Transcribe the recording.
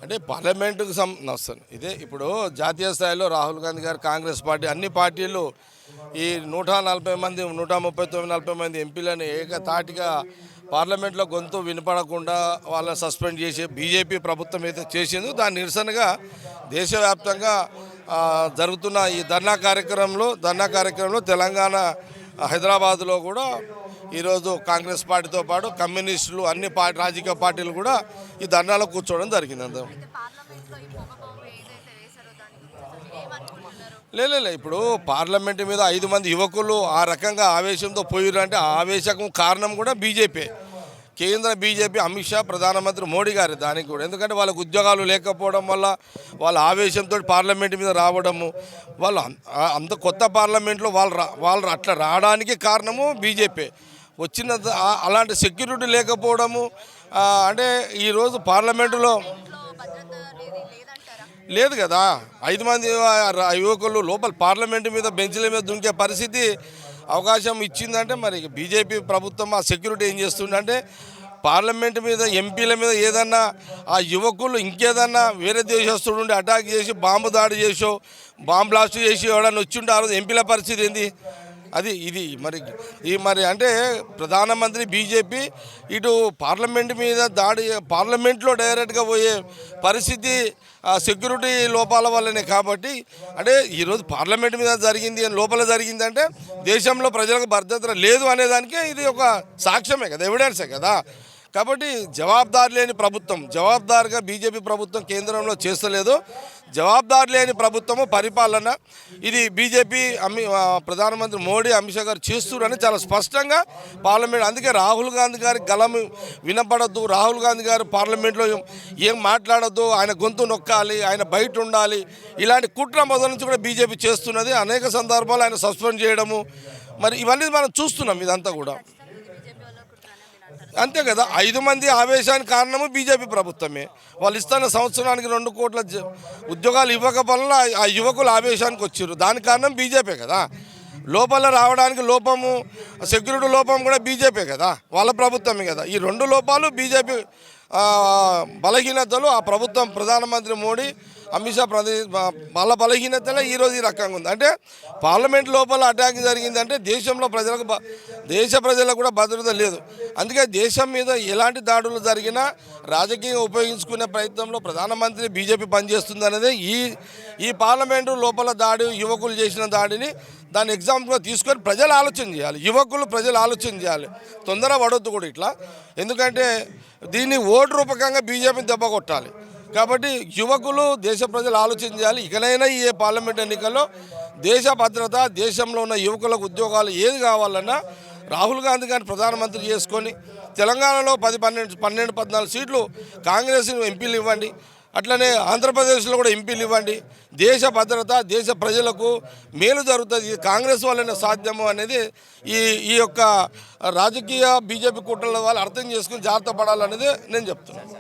అంటే పార్లమెంటుకు వస్తాను ఇదే ఇప్పుడు జాతీయ స్థాయిలో రాహుల్ గాంధీ గారు కాంగ్రెస్ పార్టీ అన్ని పార్టీలు ఈ 140 మంది 139 మంది ఎంపీలను ఏకతాటిగా పార్లమెంట్లో గొంతు వినపడకుండా వాళ్ళని సస్పెండ్ చేసి బీజేపీ ప్రభుత్వం అయితే చేసిందో దాని నిరసనగా దేశవ్యాప్తంగా జరుగుతున్న ఈ ధర్నా కార్యక్రమంలో తెలంగాణ హైదరాబాద్లో కూడా ఈరోజు కాంగ్రెస్ పార్టీతో పాటు కమ్యూనిస్టులు అన్ని రాజకీయ పార్టీలు కూడా ఈ ధర్నాలో కూర్చోవడం జరిగింది. అంత లేదు ఇప్పుడు పార్లమెంటు మీద 5 మంది యువకులు ఆ రకంగా ఆవేశంతో పోయారు అంటే ఆ ఆవేశం కారణం కూడా బీజేపీ, కేంద్ర బీజేపీ, అమిత్ షా, ప్రధానమంత్రి మోడీ గారు. దానికి కూడా ఎందుకంటే వాళ్ళకు ఉద్యోగాలు లేకపోవడం వల్ల వాళ్ళ ఆవేశంతో పార్లమెంటు మీద రావడము, వాళ్ళు అంత కొత్త పార్లమెంట్లో వాళ్ళు అట్లా రావడానికి కారణము బీజేపీ. వచ్చిన అలాంటి సెక్యూరిటీ లేకపోవడము అంటే ఈరోజు పార్లమెంటులో లేదు కదా. 5 మంది యువకులు లోపల పార్లమెంటు మీద బెంచ్ల మీద దుంకే పరిస్థితి అవకాశం ఇచ్చిందంటే మరి బీజేపీ ప్రభుత్వం ఆ సెక్యూరిటీ ఏం చేస్తుందంటే పార్లమెంటు మీద ఎంపీల మీద ఏదన్నా ఆ యువకులు ఇంకేదన్నా వేరే దేశస్తుడు అటాక్ చేసి బాంబు దాడి చేసో బాంబు బ్లాస్ట్ చేసి ఎవడన్నా వచ్చి ఆ రోజు ఎంపీల పరిస్థితి ఏంది? అది ఇది మరి అంటే ప్రధానమంత్రి బీజేపీ ఇటు పార్లమెంటు మీద దాడి పార్లమెంట్లో డైరెక్ట్గా పోయే పరిస్థితి సెక్యూరిటీ లోపాల వల్లనే. కాబట్టి అంటే ఈరోజు పార్లమెంటు మీద జరిగింది లోపల జరిగిందంటే దేశంలో ప్రజలకు భద్రత లేదు అనేదానికే ఇది ఒక సాక్ష్యమే కదా, ఎవిడెన్సే కదా. కాబట్టి జవాబుదారీ లేని ప్రభుత్వం, జవాబుదారుగా బీజేపీ ప్రభుత్వం కేంద్రంలో చేస్తలేదు. జవాబుదారీ లేని ప్రభుత్వము పరిపాలన ఇది బీజేపీ ప్రధానమంత్రి మోడీ, అమిత్ షా గారు చేస్తున్నారని చాలా స్పష్టంగా పార్లమెంట్. అందుకే రాహుల్ గాంధీ గారి గలం వినపడద్దు, రాహుల్ గాంధీ గారు పార్లమెంట్లో ఏం మాట్లాడద్దు, ఆయన గొంతు నొక్కాలి, ఆయన బయట ఉండాలి, ఇలాంటి కుట్ర మొదల నుంచి కూడా బీజేపీ చేస్తున్నది. అనేక సందర్భాలు ఆయన సస్పెండ్ చేయడము, మరి ఇవన్నీ మనం చూస్తున్నాం. ఇదంతా కూడా అంతే కదా. 5 మంది ఆవేశానికి కారణము బీజేపీ ప్రభుత్వమే. వాళ్ళు ఇస్తున్న సంవత్సరానికి 2 కోట్ల ఉద్యోగాలు ఇవ్వకపోవడం ఆ యువకులు ఆవేశానికి వచ్చారు. దానికి కారణం బీజేపీ కదా. లోపల రావడానికి లోపము, సెక్యూరిటీ లోపం కూడా బీజేపీ కదా, వాళ్ళ ప్రభుత్వమే కదా. ఈ 2 లోపాలు బీజేపీ బలహీనతలు, ఆ ప్రభుత్వం ప్రధానమంత్రి మోడీ, అమిత్ షా వాళ్ళ బలహీనతలే ఈరోజు ఈ రకంగా ఉంది. అంటే పార్లమెంట్ లోపల అటాక్ జరిగిందంటే దేశంలో దేశ ప్రజలకు కూడా భద్రత లేదు. అందుకే దేశం మీద ఎలాంటి దాడులు జరిగినా రాజకీయంగా ఉపయోగించుకునే ప్రయత్నంలో ప్రధానమంత్రి బీజేపీ పనిచేస్తుంది అనేది ఈ పార్లమెంటు లోపల దాడి, యువకులు చేసిన దాడిని దాన్ని ఎగ్జాంపుల్గా తీసుకొని ప్రజలు ఆలోచన చేయాలి, ప్రజలు ఆలోచన చేయాలి. తొందర పడొద్దు కూడా ఇట్లా. ఎందుకంటే దీన్ని ఓటు రూపకంగా బీజేపీని దెబ్బ కొట్టాలి. కాబట్టి యువకులు, దేశ ప్రజలు ఆలోచన చేయాలి. ఇకనైనా ఈ పార్లమెంట్ ఎన్నికల్లో దేశ భద్రత, దేశంలో ఉన్న యువకులకు ఉద్యోగాలు ఏది కావాలన్నా రాహుల్ గాంధీ గారిని ప్రధానమంత్రి చేసుకొని తెలంగాణలో 12-14 సీట్లు కాంగ్రెస్ ఎంపీలు ఇవ్వండి. అట్లనే ఆంధ్రప్రదేశ్లో కూడా ఎంపీలు ఇవ్వండి. దేశ భద్రత, దేశ ప్రజలకు మేలు జరుగుతుంది. కాంగ్రెస్ వల్లనే సాధ్యము అనేది ఈ యొక్క రాజకీయ బీజేపీ కూటమిల వాళ్ళు అర్థం చేసుకుని జాగ్రత్త పడాలనేది నేను చెప్తున్నాను.